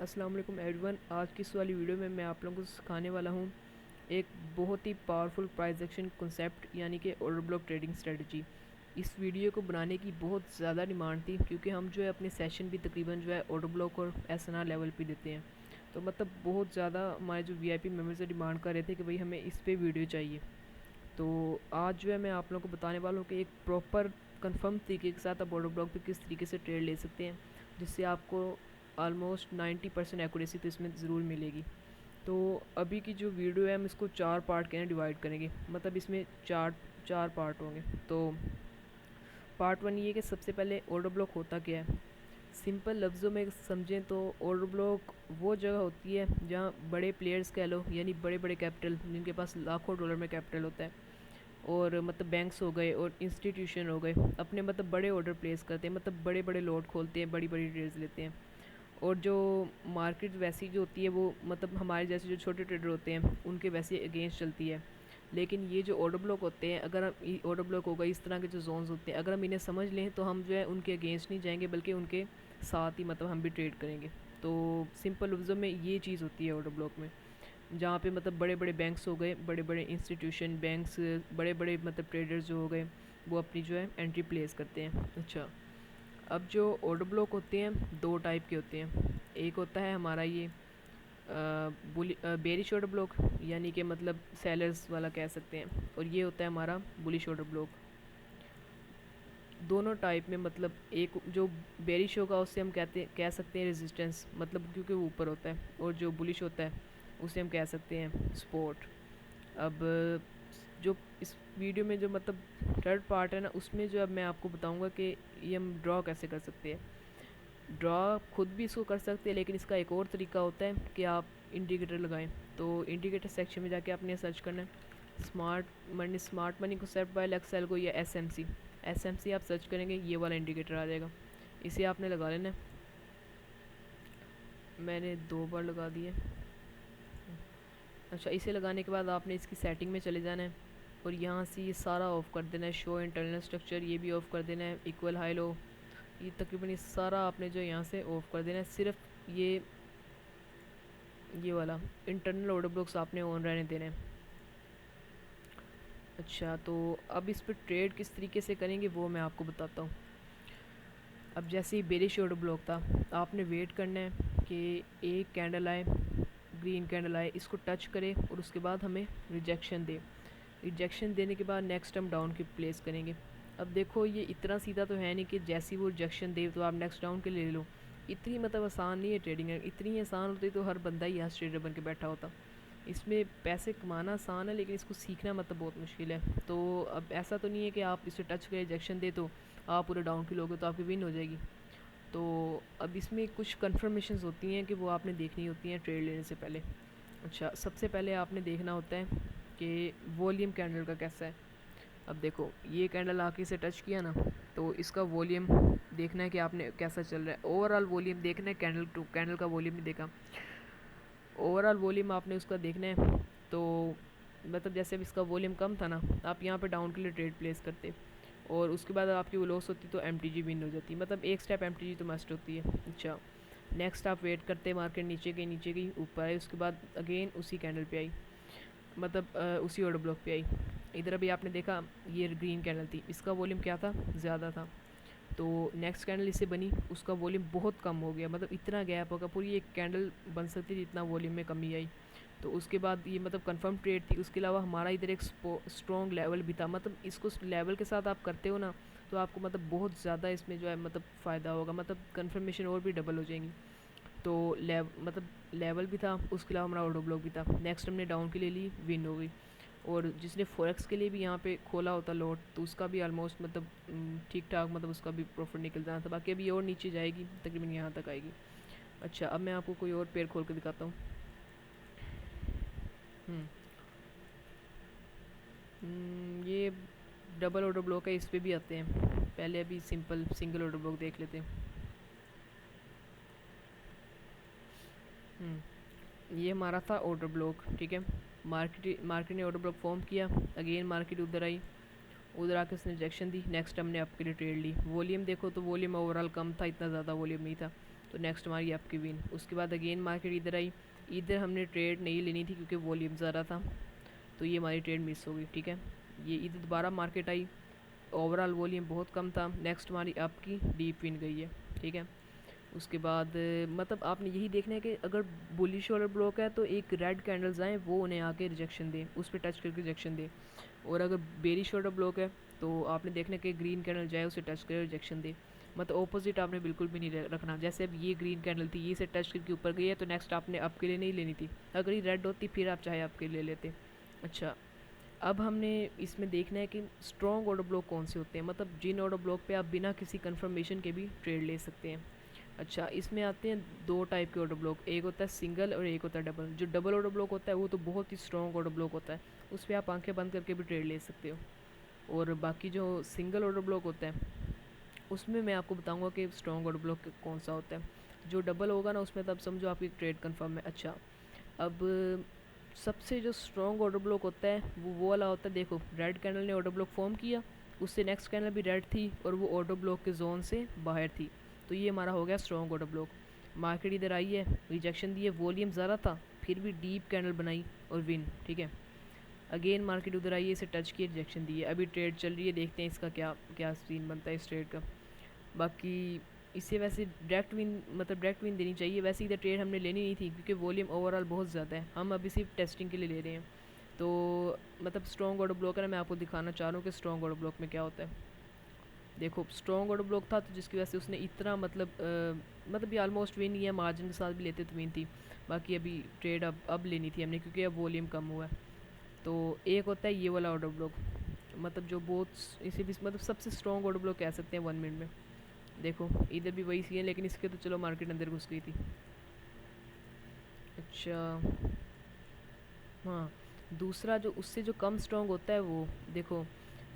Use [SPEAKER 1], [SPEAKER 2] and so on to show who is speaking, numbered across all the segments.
[SPEAKER 1] अस्सलाम वालेकुम एवरीवन। आज की इस वाली वीडियो में मैं आप लोगों को सिखाने वाला हूँ एक बहुत ही पावरफुल प्राइस एक्शन कॉन्सेप्ट यानी कि ऑर्डर ब्लॉक ट्रेडिंग स्ट्रेटजी। इस वीडियो को बनाने की बहुत ज़्यादा डिमांड थी क्योंकि हम जो है अपने सेशन भी तकरीबन जो है ऑर्डर ब्लॉक और एसएनआर लेवल पे देते हैं। तो मतलब बहुत ज़्यादा हमारे जो वीआईपी मेंबर्स से डिमांड कर रहे थे कि भाई हमें इस पे वीडियो चाहिए। तो आज जो है मैं आप लोगों को बताने वाला हूँ कि एक प्रॉपर कंफर्म तरीके के साथ आप ऑर्डर ब्लॉक पे किस तरीके से ट्रेड ले सकते हैं, जिससे आपको ऑलमोस्ट 90% एक्यूरेसी तो इसमें ज़रूर मिलेगी। तो अभी की जो वीडियो है हम इसको 4 पार्ट के अंदर डिवाइड करेंगे, मतलब इसमें चार चार पार्ट होंगे। तो पार्ट 1 ये कि सबसे पहले ऑर्डर ब्लॉक होता क्या है। सिंपल लफ्ज़ों में समझें तो ऑर्डर ब्लॉक वो जगह होती है जहाँ बड़े प्लेयर्स कह लो, यानी बड़े बड़े कैपिटल जिनके पास लाखों डॉलर में कैपिटल होता है, और मतलब बैंक्स हो गए और इंस्टीट्यूशन हो गए, अपने मतलब बड़े ऑर्डर प्लेस करते हैं, मतलब बड़े बड़े लॉट खोलते हैं, बड़ी बड़ी ट्रेड्स लेते हैं। और जो मार्केट वैसी जो होती है वो मतलब हमारे जैसे जो छोटे ट्रेडर होते हैं उनके वैसे अगेंस्ट चलती है। लेकिन ये जो ऑर्डर ब्लॉक होते हैं, अगर हम ऑर्डर ब्लॉक होगा, इस तरह के जो जोन्स होते हैं, अगर हम इन्हें समझ लें तो हम जो है उनके अगेंस्ट नहीं जाएंगे बल्कि उनके साथ ही मतलब हम भी ट्रेड करेंगे। तो सिंपल लफ्ज़ों में ये चीज़ होती है ऑर्डर ब्लॉक में, जहाँ पे मतलब बड़े बड़े बैंक्स हो गए, बड़े बड़े इंस्टीट्यूशन बैंक्स, बड़े बड़े मतलब ट्रेडर्स जो हो गए, वो अपनी जो है एंट्री प्लेस करते हैं। अच्छा, अब जो ऑर्डर ब्लॉक होते हैं दो टाइप के होते हैं। एक होता है हमारा ये बेरिश ऑर्डर ब्लॉक, यानी कि मतलब सेलर्स वाला कह सकते हैं, और ये होता है हमारा बुलिश ऑर्डर ब्लॉक। दोनों टाइप में मतलब एक जो बेरिश होगा उससे हम कह सकते हैं रेजिस्टेंस, मतलब क्योंकि वो ऊपर होता है, और जो बुलिश होता है उसे हम कह सकते हैं सपोर्ट। अब जो इस वीडियो में जो मतलब थर्ड पार्ट है ना, उसमें जो अब मैं आपको बताऊंगा कि ये हम ड्रॉ कैसे कर सकते हैं। ड्रॉ खुद भी इसको कर सकते हैं, लेकिन इसका एक और तरीका होता है कि आप इंडिकेटर लगाएं। तो इंडिकेटर सेक्शन में जाके आपने सर्च करना है स्मार्ट मनी को सेट बाय एक्सेल को, या एसएमसी आप सर्च करेंगे, ये वाला इंडिकेटर आ जाएगा। इसे आपने लगा लेना है। मैंने 2 बार लगा दिए। अच्छा, इसे लगाने के बाद आपने इसकी सेटिंग में चले जाना है और यहाँ से ये सारा ऑफ़ कर देना है। शो इंटरनल स्ट्रक्चर ये भी ऑफ़ कर देना है। इक्वल हाई लो, ये तकरीबन ये सारा आपने जो यहाँ से ऑफ़ कर देना है। सिर्फ ये वाला इंटरनल ऑर्डर ब्लॉक्स आपने ऑन रहने देने हैं। अच्छा, तो अब इस पर ट्रेड किस तरीके से करेंगे वो मैं आपको बताता हूँ। अब जैसे ही बेरिश ऑर्डर ब्लॉक था, आपने वेट करना है कि एक कैंडल आए, ग्रीन कैंडल आए, इसको टच करे और उसके बाद हमें रिजेक्शन दे। रिजेक्शन देने के बाद नेक्स्ट हम डाउन की प्लेस करेंगे। अब देखो ये इतना सीधा तो है नहीं कि जैसी वो रिजेक्शन दे तो आप नेक्स्ट डाउन के लिए ले लो। इतनी मतलब आसान नहीं है ट्रेडिंग। इतनी आसान होती तो हर बंदा ही यहाँ ट्रेडर बन के बैठा होता। इसमें पैसे कमाना आसान है, लेकिन इसको सीखना मतलब बहुत मुश्किल है। तो अब ऐसा तो नहीं है कि आप इसे टच कर रिजेक्शन दे तो आप पूरे डाउन की लोगे तो आपकी विन हो जाएगी। तो अब इसमें कुछ कन्फर्मेशंस होती हैं कि वो आपने देखनी होती हैं ट्रेड लेने से पहले। अच्छा, सबसे पहले आपने देखना होता है कि वॉल्यूम कैंडल का कैसा है। अब देखो ये कैंडल आके इसे टच किया ना, तो इसका वॉल्यूम देखना है कि आपने कैसा चल रहा है। ओवरऑल वॉल्यूम देखना है, कैंडल टू कैंडल का वॉल्यूम नहीं देखा, ओवरऑल वॉल्यूम आपने उसका देखना है। तो मतलब जैसे अब इसका वॉल्यूम कम था ना, आप यहाँ पे डाउन के लिए ट्रेड प्लेस करते, और उसके बाद आपकी वो लॉस होती तो एम विन हो जाती, मतलब एक स्टेप एम तो मस्ट होती है। अच्छा, नेक्स्ट आप वेट करते, मार्केट नीचे गई ऊपर आई, उसके बाद अगेन उसी कैंडल पे आई, मतलब उसी ऑर्डर ब्लॉक पे आई। इधर अभी आपने देखा ये ग्रीन कैंडल थी, इसका वॉल्यूम क्या था, ज़्यादा था। तो नेक्स्ट कैंडल इससे बनी, उसका वॉल्यूम बहुत कम हो गया, मतलब इतना गैप होगा, पूरी एक कैंडल बन सकती थी, इतना वॉल्यूम में कमी आई। तो उसके बाद ये मतलब कंफर्म ट्रेड थी। उसके अलावा हमारा इधर एक स्ट्रॉन्ग लेवल भी था, मतलब इसको लेवल के साथ आप करते हो ना, तो आपको मतलब बहुत ज़्यादा इसमें जो है मतलब फ़ायदा होगा, मतलब कंफर्मेशन और भी डबल हो जाएंगी। तो मतलब लेवल भी था, उसके अलावा हमारा ऑर्डर ब्लॉक भी था। नेक्स्ट हमने डाउन के लिए ली, विन हो गई। और जिसने फॉरेक्स के लिए भी यहाँ पे खोला होता लॉट, तो उसका भी ऑलमोस्ट मतलब ठीक ठाक, मतलब उसका भी प्रॉफिट निकल जाना था। बाकी अभी और नीचे जाएगी, तकरीबन यहाँ तक आएगी। अच्छा, अब मैं आपको कोई और पेयर खोल के दिखाता हूँ। हम्म, ये डबल ऑर्डर ब्लॉक है, इस पर भी आते हैं। पहले अभी सिंपल सिंगल ऑर्डर ब्लॉक देख लेते हैं। ये हमारा था ऑर्डर ब्लॉक, ठीक है। मार्केट ने ऑर्डर ब्लॉक फॉर्म किया, अगेन मार्केट उधर आई, उधर आके उसने रिजेक्शन दी, नेक्स्ट हमने आपके लिए ट्रेड ली। वॉल्यूम देखो तो वॉल्यूम ओवरऑल कम था, इतना ज़्यादा वॉल्यूम नहीं था। तो नेक्स्ट हमारी आपकी विन। उसके बाद अगेन मार्केट इधर आई, इधर हमने ट्रेड नहीं लेनी थी क्योंकि वॉल्यूम ज़्यादा था, तो ये हमारी ट्रेड मिस हो गई। ठीक है, ये इधर दोबारा मार्केट आई, ओवरऑल वॉल्यूम बहुत कम था, नेक्स्ट हमारी आपकी डीप विन गई है। ठीक है, उसके बाद मतलब आपने यही देखना है कि अगर बुलिश वाला ब्लॉक है तो एक रेड कैंडल्स आएँ वो उन्हें आके रिजेक्शन दें, उस पर टच करके रिजेक्शन दें, और अगर बेरिश वाला ब्लॉक है तो आपने देखना है कि ग्रीन कैंडल जाए उसे टच करके रिजेक्शन दे। मतलब ऑपोजिट आपने बिल्कुल भी नहीं रखना। जैसे अब ये ग्रीन कैंडल थी, ये इसे टच करके ऊपर गई है तो नेक्स्ट आपने आपके लिए नहीं लेनी थी, अगर ये रेड होती फिर आप चाहे आपके लिए लेते। अच्छा, अब हमने इसमें देखना है कि स्ट्रॉन्ग ऑर्डर ब्लॉक कौन से होते हैं, मतलब जिन ऑर्डर ब्लॉक पे आप बिना किसी कंफर्मेशन के भी ट्रेड ले सकते हैं। अच्छा, इसमें आते हैं दो टाइप के ऑर्डर ब्लॉक, एक होता है सिंगल और एक होता है डबल। जो डबल ऑर्डर ब्लॉक होता है वो तो बहुत ही स्ट्रॉन्ग ऑर्डर ब्लॉक होता है, उस पर आप आंखें बंद करके भी ट्रेड ले सकते हो। और बाकी जो सिंगल ऑर्डर ब्लॉक होता है उसमें मैं आपको बताऊंगा कि स्ट्रॉन्ग ऑर्डर ब्लॉक कौन सा होता है। जो डबल होगा ना उसमें तब समझो आपकी ट्रेड कंफर्म है। अच्छा, अब सबसे जो स्ट्रॉन्ग ऑर्डर ब्लॉक होता है वो वाला होता है, देखो रेड कैंडल ने ऑर्डर ब्लॉक फॉर्म किया, उससे नेक्स्ट कैंडल भी रेड थी और वो ऑर्डर ब्लॉक के जोन से बाहर थी, तो ये हमारा हो गया स्ट्रॉन्ग ऑर्डर ब्लॉक। मार्केट इधर आई है, रिजेक्शन दी है, वॉल्यूम ज़्यादा था, फिर भी डीप कैंडल बनाई और विन। ठीक है, अगेन मार्केट उधर आई है, इसे टच किया, रिजेक्शन दी है, अभी ट्रेड चल रही है, देखते हैं इसका क्या क्या सीन बनता है इस ट्रेड का। बाकी इसे वैसे डायरेक्ट विन, मतलब डायरेक्ट विन देनी चाहिए, वैसे इधर ट्रेड हमने लेनी नहीं थी क्योंकि वॉल्यूम ओवरऑल बहुत ज़्यादा है, हम अभी सिर्फ टेस्टिंग के लिए ले रहे हैं। तो मतलब स्ट्रॉन्ग ऑर्डर ब्लॉक है ना, मैं आपको दिखाना चाह रहा हूँ कि स्ट्रॉन्ग ऑर्डर ब्लॉक में क्या होता है। देखो स्ट्रॉन्ग ऑर्डर ब्लॉक था तो जिसकी वजह से उसने इतना मतलब ये ऑलमोस्ट विन ही है, मार्जिन के साथ भी लेते तो विन थी। बाकी अभी ट्रेड अब लेनी थी हमने क्योंकि अब वॉल्यूम कम हुआ है। तो एक होता है ये वाला ऑर्डर ब्लॉक, मतलब जो बहुत इसे भी मतलब सबसे स्ट्रॉन्ग ऑर्डर ब्लॉक कह सकते हैं 1 मिनट में। देखो इधर भी वही सी है, लेकिन इसके तो चलो मार्केट अंदर घुस गई थी। अच्छा, हाँ, दूसरा जो उससे जो कम स्ट्रॉन्ग होता है वो देखो,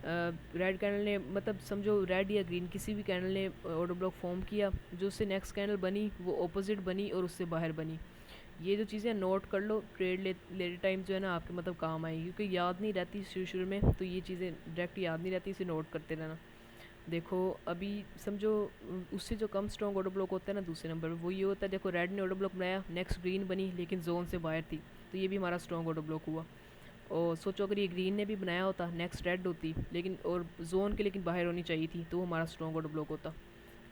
[SPEAKER 1] रेड कैंडल ने मतलब समझो रेड या ग्रीन किसी भी कैंडल ने ऑर्डर ब्लॉक फॉर्म किया, जो उससे नेक्स्ट कैंडल बनी वो ऑपोजिट बनी और उससे बाहर बनी। ये जो चीज़ें नोट कर लो, ट्रेड लेते टाइम जो है ना आपके मतलब काम आएगी, क्योंकि याद नहीं रहती शुरू शुरू में, तो ये चीज़ें डायरेक्ट याद नहीं रहती, इसे नोट करते रहना। देखो अभी समझो उससे जो कम स्ट्रॉन्ग ऑर्डर ब्लॉक होता है ना दूसरे नंबर पर, वो ये होता है, देखो रेड ने ऑर्डर ब्लॉक बनाया, नेक्स्ट ग्रीन बनी लेकिन जोन से बाहर थी, तो ये भी हमारा स्ट्रॉन्ग ऑर्डर ब्लॉक हुआ। और सोचो अगर ये ग्रीन ने भी बनाया होता, नेक्स्ट रेड होती लेकिन और जोन के लेकिन बाहर होनी चाहिए थी, तो वो हमारा स्ट्रॉन्ग ऑर्डर ब्लॉक होता।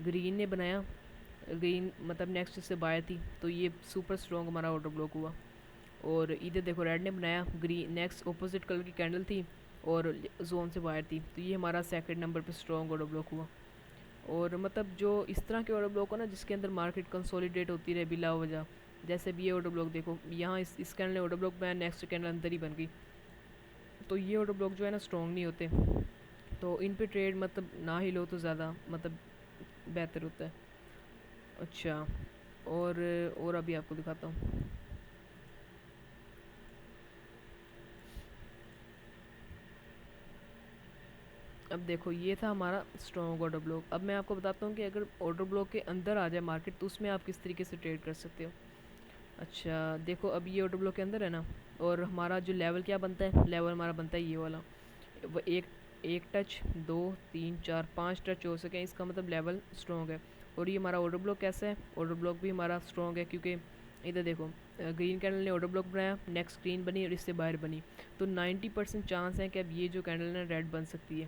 [SPEAKER 1] ग्रीन ने बनाया, ग्रीन मतलब नेक्स्ट से बाहर थी, तो ये सुपर स्ट्रॉन्ग हमारा ऑर्डर ब्लॉक हुआ। और इधर देखो रेड ने बनाया, ग्रीन नेक्स्ट ऑपोजिट कलर की कैंडल थी और जोन से बाहर थी, तो ये हमारा सेकंड नंबर पे स्ट्रॉन्ग ऑर्डर ब्लॉक हुआ। और मतलब जो इस तरह के ऑर्डर ब्लॉक हो ना जिसके अंदर मार्केट कंसोलिडेट होती रहे बिला वजह, जैसे भी ये ऑर्डर ब्लॉक देखो, यहाँ इस कैंडल ने ऑर्डर ब्लॉक बनाया, नेक्स्ट कैंडल अंदर ही बन गई, तो ये ऑर्डर ब्लॉक जो है ना स्ट्रॉन्ग नहीं होते, तो इन पे ट्रेड मतलब ना ही लो तो ज़्यादा मतलब बेहतर होता है। अच्छा, और अभी आपको दिखाता हूँ। अब देखो ये था हमारा स्ट्रॉन्ग ऑर्डर ब्लॉक। अब मैं आपको बताता हूँ कि अगर ऑर्डर ब्लॉक के अंदर आ जाए मार्केट तो उसमें आप किस तरीके से ट्रेड कर सकते हो। अच्छा देखो, अब ये ऑर्डर ब्लॉक के अंदर है ना, और हमारा जो लेवल क्या बनता है, लेवल हमारा बनता है ये वाला, वो एक एक टच, 2 3 4 5 टच हो सके, इसका मतलब लेवल स्ट्रॉन्ग है। और ये हमारा ऑर्डर ब्लॉक कैसा है, ऑर्डर ब्लॉक भी हमारा स्ट्रॉन्ग है क्योंकि इधर देखो ग्रीन कैंडल ने ऑर्डर ब्लॉक बनाया, नेक्स्ट ग्रीन बनी और इससे बाहर बनी, तो 90% चांस है कि अब ये जो कैंडल है रेड बन सकती है।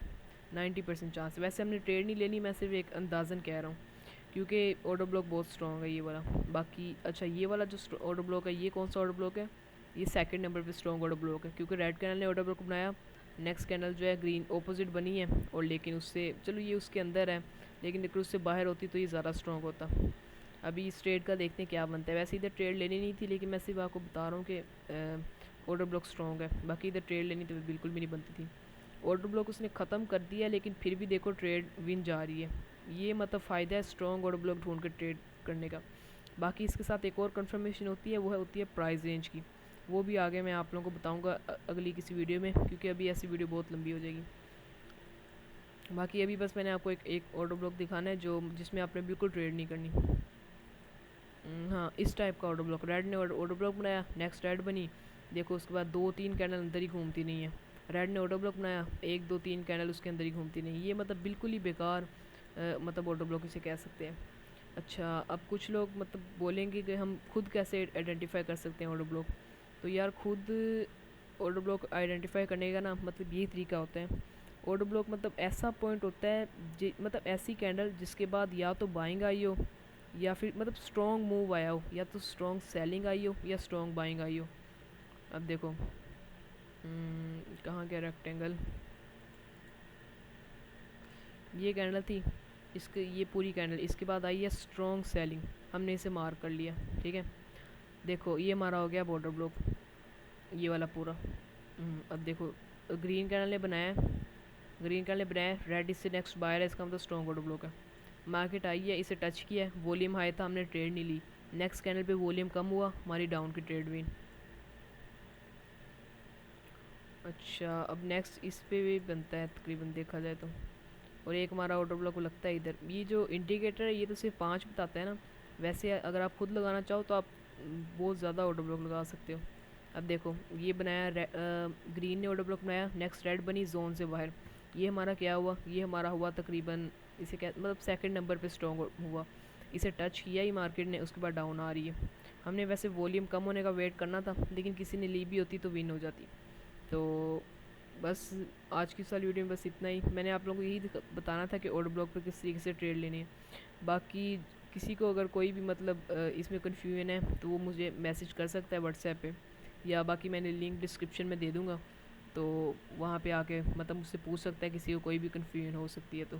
[SPEAKER 1] 90% चांस। वैसे हमने ट्रेड नहीं लेनी, मैं सिर्फ एक अंदाज़न कह रहा हूँ क्योंकि ऑर्डर ब्लॉक बहुत स्ट्रॉन्ग है ये वाला। बाकी अच्छा ये वाला जो ऑर्डर ब्लॉक है, ये कौन सा ऑर्डर ब्लॉक है, ये सेकंड नंबर पे स्ट्रॉन्ग ऑर्डर ब्लॉक है क्योंकि रेड कैंडल ने ऑर्डर ब्लॉक बनाया, नेक्स्ट कैंडल जो है ग्रीन ऑपोजिट बनी है, और लेकिन उससे चलो ये उसके अंदर है, लेकिन अगर उससे बाहर होती तो ये ज़्यादा स्ट्रॉन्ग होता। अभी इस ट्रेड का देखते हैं क्या बनता है। वैसे इधर ट्रेड लेनी नहीं थी, लेकिन मैं सिर्फ आपको बता रहा हूँ कि ऑर्डर ब्लॉक स्ट्रॉन्ग है, बाकी इधर ट्रेड लेनी तो बिल्कुल भी नहीं बनती थी। ऑर्डर ब्लॉक उसने ख़त्म कर दिया, लेकिन फिर भी देखो ट्रेड विन जा रही है, ये मतलब फ़ायदा है स्ट्रॉन्ग ऑर्डर ब्लॉक ढूंढ कर ट्रेड करने का। बाकी इसके साथ एक और कंफर्मेशन होती है, वो होती है प्राइस रेंज की, वो भी आगे मैं आप लोगों को बताऊंगा अगली किसी वीडियो में, क्योंकि अभी ऐसी वीडियो बहुत लंबी हो जाएगी। बाकी अभी बस मैंने आपको एक ऑर्डर ब्लॉक दिखाना है जो जिसमें आपने बिल्कुल ट्रेड नहीं करनी। हाँ, इस टाइप का ऑर्डर ब्लॉक, रेड ने ऑर्डर ब्लॉक बनाया, नेक्स्ट रेड बनी, देखो उसके बाद 2 3 कैंडल अंदर ही घूमती नहीं है। रेड ने ऑर्डर ब्लॉक बनाया, 1 2 3 कैंडल उसके अंदर ही घूमती नहीं, ये मतलब बिल्कुल ही बेकार मतलब ऑर्डर ब्लॉक इसे कह सकते हैं। अच्छा, अब कुछ लोग मतलब बोलेंगे कि हम खुद कैसे आइडेंटिफाई कर सकते हैं ऑर्डर ब्लॉक। तो यार खुद ऑर्डर ब्लॉक आइडेंटिफाई करने का ना मतलब यही तरीका होता है। ऑर्डर ब्लॉक मतलब ऐसा पॉइंट होता है मतलब ऐसी कैंडल जिसके बाद या तो बाइंग आई हो, या फिर मतलब स्ट्रॉन्ग मूव आया हो, या तो स्ट्रॉन्ग सेलिंग आई हो, या स्ट्रॉन्ग बाइंग आई हो। अब देखो कहाँ गया रेक्टेंगल, ये कैंडल थी, इसके ये पूरी कैंडल, इसके बाद आई है स्ट्रॉन्ग सेलिंग, हमने इसे मार्क कर लिया। ठीक है, देखो ये हमारा हो गया बॉर्डर ब्लॉक, ये वाला पूरा। अब देखो ग्रीन कैंडल ने बनाया, ग्रीन कैंडल ने बनाया, रेड इससे नेक्स्ट बायर है, इसका मतलब स्ट्रॉन्ग ऑर्डर ब्लॉक है। मार्केट आई है, इसे टच किया है, वॉल्यूम हाई था, हमने ट्रेड नहीं ली। नेक्स्ट कैंडल पे वॉल्यूम कम हुआ, हमारी डाउन की ट्रेड विन। अच्छा, अब नेक्स्ट इस पे भी बनता है तकरीबन देखा जाए तो। और एक हमारा ऑर्डर ब्लॉक लगता है इधर। ये जो इंडिकेटर है ये तो सिर्फ 5 बताता है ना, वैसे अगर आप खुद लगाना चाहो तो आप बहुत ज़्यादा ऑर्डर ब्लॉक लगा सकते हो। अब देखो ये बनाया ग्रीन ने ऑर्डर ब्लॉक बनाया, नेक्स्ट रेड बनी जोन से बाहर, ये हमारा क्या हुआ, ये हमारा हुआ तकरीबन, इसे क्या मतलब सेकंड नंबर पे स्ट्रॉन्ग हुआ। इसे टच किया ही मार्केट ने, उसके बाद डाउन आ रही है। हमने वैसे वॉल्यूम कम होने का वेट करना था, लेकिन किसी ने ली भी होती तो विन हो जाती। तो बस आज की साल वीडियो में बस इतना ही। मैंने आप लोगों को यही बताना था कि ऑर्डर ब्लॉक पर किस तरीके से ट्रेड लेनी है। बाकी किसी को अगर कोई भी मतलब इसमें कन्फ्यूजन है तो वो मुझे मैसेज कर सकता है व्हाट्सएप पे, या बाकी मैंने लिंक डिस्क्रिप्शन में दे दूँगा, तो वहाँ पे आके मतलब मुझसे पूछ सकता है, किसी को कोई भी कन्फ्यूजन हो सकती है तो।